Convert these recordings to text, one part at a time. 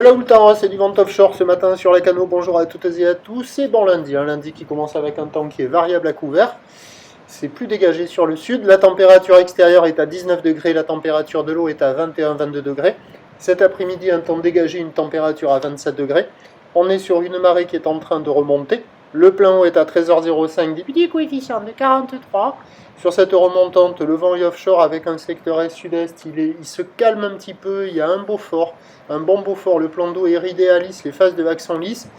Là où le temps, c'est du vent offshore ce matin sur les canaux. Bonjour à toutes et à tous. C'est bon lundi, un lundi qui commence avec un temps qui est variable à couvert. C'est plus dégagé sur le sud. La température extérieure est à 19 degrés, la température de l'eau est à 21-22 degrés. Cet après-midi, un temps dégagé, une température à 27 degrés. On est sur une marée qui est en train de remonter. Le plein eau est à 13h05, des petits coefficients de 43. Sur cette remontante, le vent est offshore avec un secteur est-sud-est, il se calme un petit peu, il y a un Beaufort, un bon Beaufort, le plan d'eau est ridé à lisse, les phases de vagues sont lisses.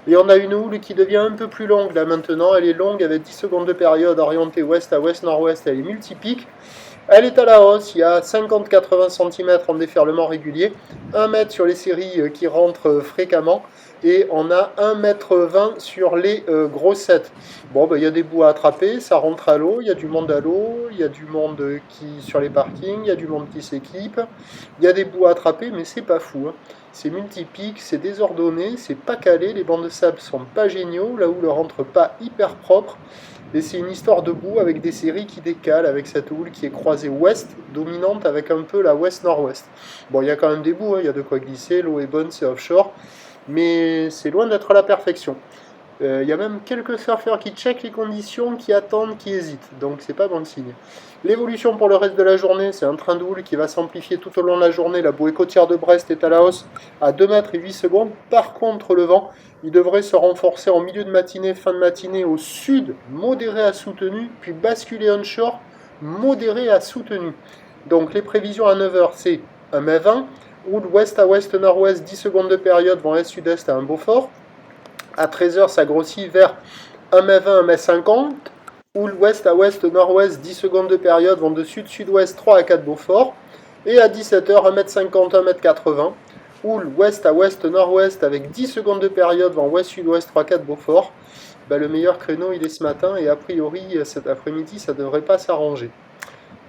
Et on a une houle qui devient un peu plus longue là maintenant, elle est longue avec 10 secondes de période orientée ouest à ouest-nord-ouest, elle est multipique. Elle est à la hausse, il y a 50-80 cm en déferlement régulier, 1 mètre sur les séries qui rentrent fréquemment, et on a 1,20 m sur les grossettes. Bon, il y a des bouts à attraper, ça rentre à l'eau, il y a du monde à l'eau, il y a du monde qui sur les parkings, il y a du monde qui s'équipe, il y a des bouts à attraper, mais c'est pas fou. Hein. C'est multipique, c'est désordonné, c'est pas calé, les bancs de sable sont pas géniaux, la houle rentre pas hyper propre. Et c'est une histoire de boue avec des séries qui décalent, avec cette houle qui est croisée ouest, dominante avec un peu la ouest-nord-ouest. Bon, il y a quand même des bouts, il y a de quoi glisser, l'eau est bonne, c'est offshore, mais c'est loin d'être la perfection. Il y a même quelques surfeurs qui checkent les conditions, qui attendent, qui hésitent, donc c'est pas bon signe. L'évolution pour le reste de la journée, c'est un train de houle qui va s'amplifier tout au long de la journée. La bouée côtière de Brest est à la hausse à 2 mètres et 8 secondes. Par contre, le vent, il devrait se renforcer en milieu de matinée, fin de matinée au sud, modéré à soutenu, puis basculer onshore, modéré à soutenu. Donc les prévisions à 9h, c'est un mai 20, houle ouest à ouest, nord-ouest, 10 secondes de période, vent est-sud-est à un Beaufort. À 13h, ça grossit vers 1 mai 20, 1 mai 50. Houle ouest à ouest, nord-ouest, 10 secondes de période, vent de sud-sud-ouest, 3 à 4 Beaufort. Et à 17h, 1m50, 1m80. Houle ouest à ouest, nord-ouest, avec 10 secondes de période, vent ouest-sud-ouest, 3 à 4 Beaufort. Le meilleur créneau, il est ce matin, et a priori, cet après-midi, ça ne devrait pas s'arranger.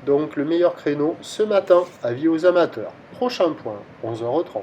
Donc le meilleur créneau, ce matin, avis aux amateurs. Prochain point, 11h30.